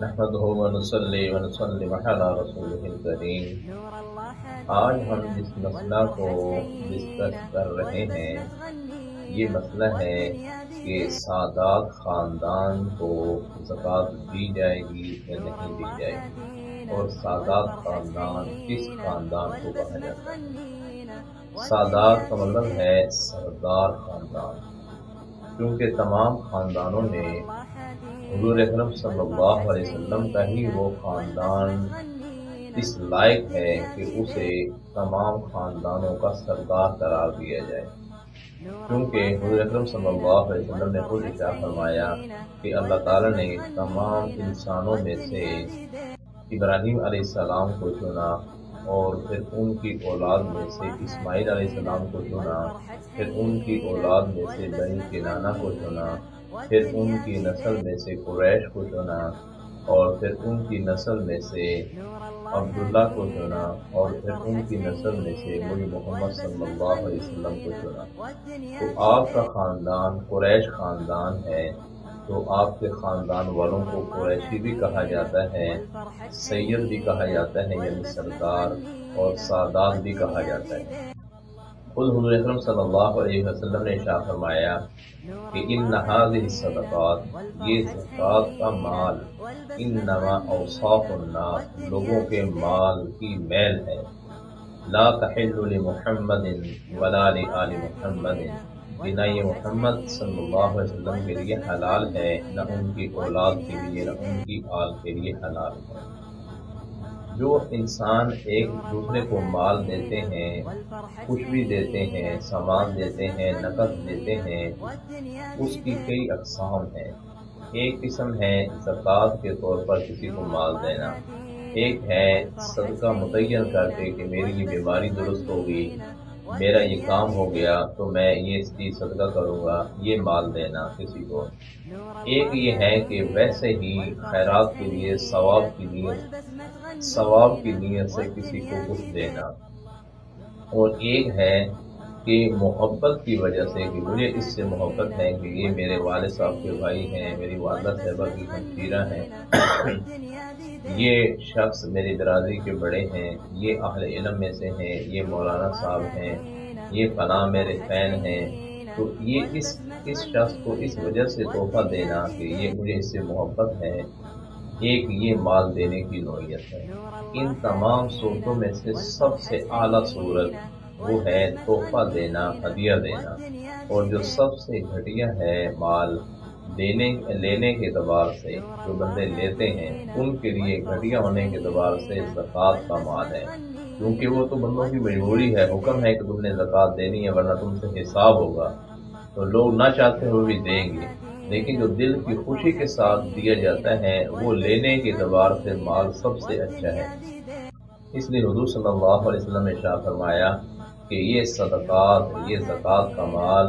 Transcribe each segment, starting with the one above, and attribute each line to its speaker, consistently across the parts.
Speaker 1: نحمده ونصلي ونسلم على رسوله الكريم۔ آج ہم جس مسئلہ کو ڈسکس کر رہے ہیں یہ مسئلہ ہے کہ سادات خاندان کو زکوٰۃ دی جائے گی یا نہیں دی جائے گی، اور سادات خاندان کس خاندان کو کہا جاتا ہے۔ سادات کا مطلب ہے سردار خاندان، کیونکہ تمام خاندانوں میں حضور اکرم صلی اللہ علیہ وسلم کا ہی وہ خاندان اس لائق ہے کہ اسے تمام خاندانوں کا سردار قرار دیا جائے، کیونکہ حضور اکرم صلی اللہ علیہ وسلم نے خود ارشاد فرمایا کہ اللہ تعالیٰ نے تمام انسانوں میں سے ابراہیم علیہ السلام کو چنا، اور پھر ان کی اولاد میں سے اسماعیل علیہ السلام کو چنا، پھر ان کی اولاد میں سے بنی کنانہ کو چنا، پھر ان کی نسل میں سے قریش کو چنا، اور پھر ان کی نسل میں سے عبداللہ کو چنا، اور پھر ان کی نسل میں سے نبی محمد صلی اللہ علیہ وسلم کو چنا۔ تو آپ کا خاندان قریش خاندان ہے، تو آپ کے خاندان والوں کو قریشی بھی کہا جاتا ہے، سید بھی کہا جاتا ہے یعنی سردار، اور سادات بھی کہا جاتا ہے۔ خود حضور اکرم صلی اللہ علیہ وسلم نے ارشاد فرمایا کہ ان هذه الصدقات، یہ زکوٰۃ کا مال، انما اوصاف الناس، لوگوں کے مال کی میل ہے، لا تحل لمحمد ولا لآل محمد، کہ نہ یہ محمد صلی اللہ علیہ وسلم کے لیے حلال ہے، نہ ان کی اولاد کے لیے، نہ ان کی آل کے لیے حلال ہے۔ جو انسان ایک دوسرے کو مال دیتے ہیں، کچھ بھی دیتے ہیں، سامان دیتے ہیں، نقد دیتے ہیں، اس کی کئی اقسام ہیں۔ ایک قسم ہے زکوٰۃ کے طور پر کسی کو مال دینا، ایک ہے صدقہ متعین کر کے کہ میری یہ بیماری درست ہوگی، میرا یہ کام ہو گیا تو میں یہ اس کی صدقہ کروں گا، یہ مال دینا کسی کو۔ ایک یہ ہے کہ ویسے ہی خیرات کے لیے ثواب کی نیت سے کسی کو کچھ دینا، اور ایک ہے کہ محبت کی وجہ سے کہ مجھے اس سے محبت ہے کہ یہ میرے والد صاحب کے بھائی ہیں، میری والدہ صاحبہ کی ہمشیرہ ہیں، یہ شخص میری برادری کے بڑے ہیں، یہ اہل علم میں سے ہیں، یہ مولانا صاحب ہیں، یہ فلاں میرے فین ہیں، تو یہ اس شخص کو اس وجہ سے تحفہ دینا کہ یہ مجھے اس سے محبت ہے، ایک یہ مال دینے کی نوعیت ہے۔ ان تمام صورتوں میں سے سب سے اعلیٰ صورت وہ ہے تحفہ دینا، ہدیہ دینا، اور جو سب سے گھٹیا ہے مال لینے کے اعتبار سے، جو بندے لیتے ہیں ان کے لیے گھٹیا ہونے کے اعتبار سے زکوٰۃ کا مال ہے، کیونکہ وہ تو بندوں کی مجبوری ہے، حکم ہے کہ تم نے زکوٰۃ دینی ہے ورنہ تم سے حساب ہوگا، تو لوگ نہ چاہتے ہوئے بھی دیں گے، لیکن جو دل کی خوشی کے ساتھ دیا جاتا ہے وہ لینے کے اعتبار سے مال سب سے اچھا ہے۔ اس لیے حضور صلی اللہ علیہ وسلم نے ارشاد فرمایا کہ یہ صدقات، یہ زکوٰۃ کا مال،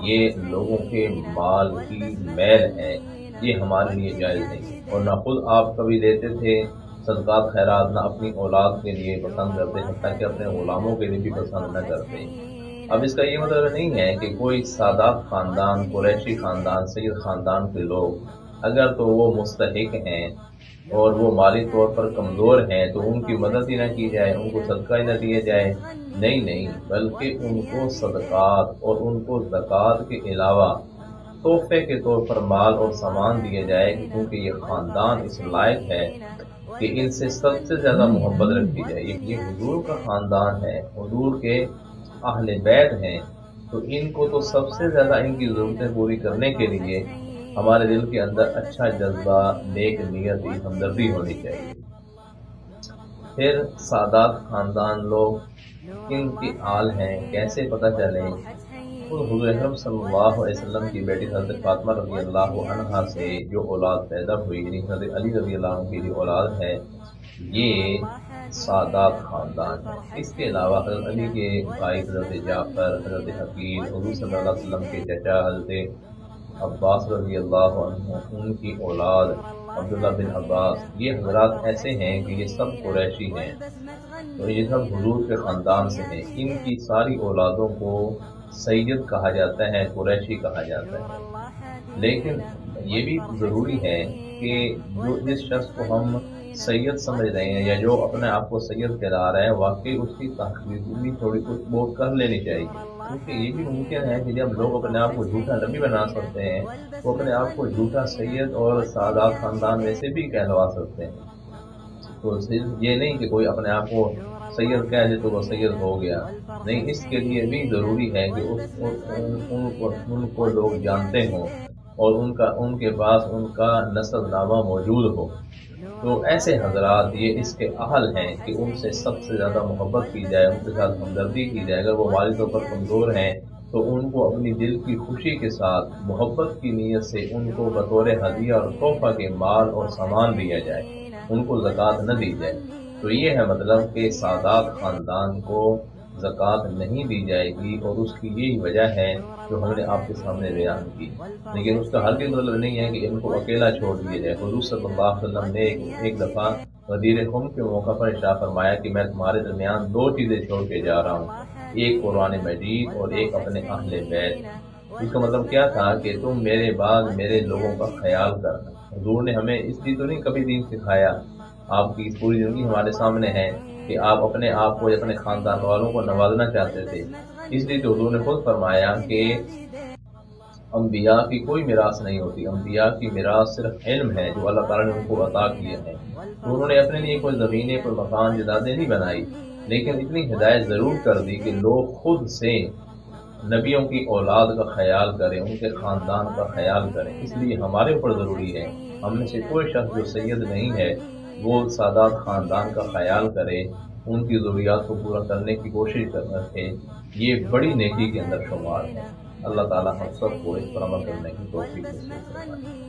Speaker 1: یہ لوگوں کے مال کی میل ہے، یہ ہمارے لیے جائز نہیں، اور نہ خود آپ کبھی دیتے تھے صدقات خیرات، نہ اپنی اولاد کے لیے پسند کرتے، حتیٰ کہ اپنے غلاموں کے لیے بھی پسند نہ کرتے۔ اب اس کا یہ مطلب نہیں ہے کہ کوئی سادات خاندان، قریشی خاندان، سید خاندان کے لوگ اگر تو وہ مستحق ہیں اور وہ مالی طور پر کمزور ہیں تو ان کی مدد ہی نہ کی جائے، ان کو صدقہ ہی نہ دیا جائے، نہیں، بلکہ ان کو صدقات اور ان کو زکوٰۃ کے علاوہ تحفے کے طور پر مال اور سامان دیا جائے، کیونکہ یہ خاندان اس لائق ہے کہ ان سے سب سے زیادہ محبت رکھی جائے۔ یہ حضور کا خاندان ہے، حضور کے اہل بیت ہیں، تو ان کو تو سب سے زیادہ ان کی ضرورتیں پوری کرنے کے لیے ہمارے دل کے اندر اچھا جذبہ، نیک نیتی، ہمدردی ہونی چاہیے۔ پھر سادات خاندان لوگ کن کی آل ہیں، کیسے پتہ چلیں؟ حضور اکرم صلی اللہ علیہ وسلم کی بیٹی حضرت فاطمہ رضی اللہ عنہا سے جو اولاد پیدا ہوئی، یعنی حضرت علی رضی اللہ عنہ کی جو اولاد ہے، یہ سادات خاندان ہے۔ اس کے علاوہ حضرت علی کے بھائی حضرت جعفر، حضرت عقیل، حضور صلی اللہ علیہ وسلم کے چچا حضرت عباس رضی اللہ عنہ، ان کی اولاد عبداللہ بن عباس، یہ حضرات ایسے ہیں کہ یہ سب قریشی ہیں، تو یہ سب حضور کے خاندان سے ہیں۔ ان کی ساری اولادوں کو سید کہا جاتا ہے، قریشی کہا جاتا ہے، لیکن یہ بھی ضروری ہے کہ جس شخص کو ہم سید سمجھ رہے ہیں یا جو اپنے آپ کو سید کہلا رہا ہے، واقعی اس کی تحقیق بھی تھوڑی کچھ بہت کر لینی چاہیے، کیونکہ یہ بھی ممکن ہے کہ جب لوگ اپنے آپ کو جھوٹا نبی بنا سکتے ہیں تو اپنے آپ کو جھوٹا سید اور سادات خاندان میں سے بھی کہلوا سکتے ہیں۔ تو صرف یہ نہیں کہ کوئی اپنے آپ کو سید کہہ دے تو وہ سید ہو گیا، نہیں، اس کے لیے بھی ضروری ہے کہ ان کو لوگ جانتے ہوں اور ان کے پاس ان کا نسب نامہ موجود ہو۔ تو ایسے حضرات یہ اس کے اہل ہیں کہ ان سے سب سے زیادہ محبت کی جائے، ان کے ساتھ ہمدردی کی جائے۔ اگر وہ والدوں پر کمزور ہیں تو ان کو اپنی دل کی خوشی کے ساتھ محبت کی نیت سے ان کو بطور ہدیہ اور تحفہ کے مال اور سامان دیا جائے، ان کو زکوٰۃ نہ دی جائے۔ تو یہ ہے مطلب کہ سادات خاندان کو زکوٰۃ نہیں دی جائے گی، اور اس کی یہی وجہ ہے جو ہم نے آپ کے سامنے بیان کی، لیکن اس کا ہرگز مطلب نہیں ہے کہ ان کو اکیلا چھوڑ دیا جائے۔ حضور صلی اللہ علیہ وسلم نے ایک دفعہ غدیر خم کے موقع پر ارشاد فرمایا کہ میں تمہارے درمیان دو چیزیں چھوڑ کے جا رہا ہوں، ایک قرآن مجید اور ایک اپنے اہل بیت۔ اس کا مطلب کیا تھا کہ تم میرے بعد میرے لوگوں کا خیال کرنا۔ حضور نے ہمیں اس لیے تو نہیں کبھی دین سکھایا، آپ کی پوری زندگی ہمارے سامنے ہے کہ آپ اپنے آپ کو یا اپنے خاندان والوں کو نوازنا چاہتے تھے، اس لیے تو حضور نے خود فرمایا کہ انبیاء کی کوئی میراث نہیں ہوتی، انبیاء کی میراث صرف علم ہے جو اللہ تعالیٰ نے ان کو عطا کیا ہے۔ تو انہوں نے اپنے لیے کوئی زمینیں، کوئی مکان، جائیدادیں نہیں بنائی، لیکن اتنی ہدایت ضرور کر دی کہ لوگ خود سے نبیوں کی اولاد کا خیال کریں، ان کے خاندان کا خیال کریں۔ اس لیے ہمارے اوپر ضروری ہے، ہم میں سے کوئی شخص جو سید نہیں ہے وہ سادات خاندان کا خیال کرے، ان کی ضروریات کو پورا کرنے کی کوشش رکھے، یہ بڑی نیکی کے اندر شمار ہے۔ اللہ تعالیٰ ہم سب کو اس پر عمل کرنے کی توفیق نصیب فرمائے۔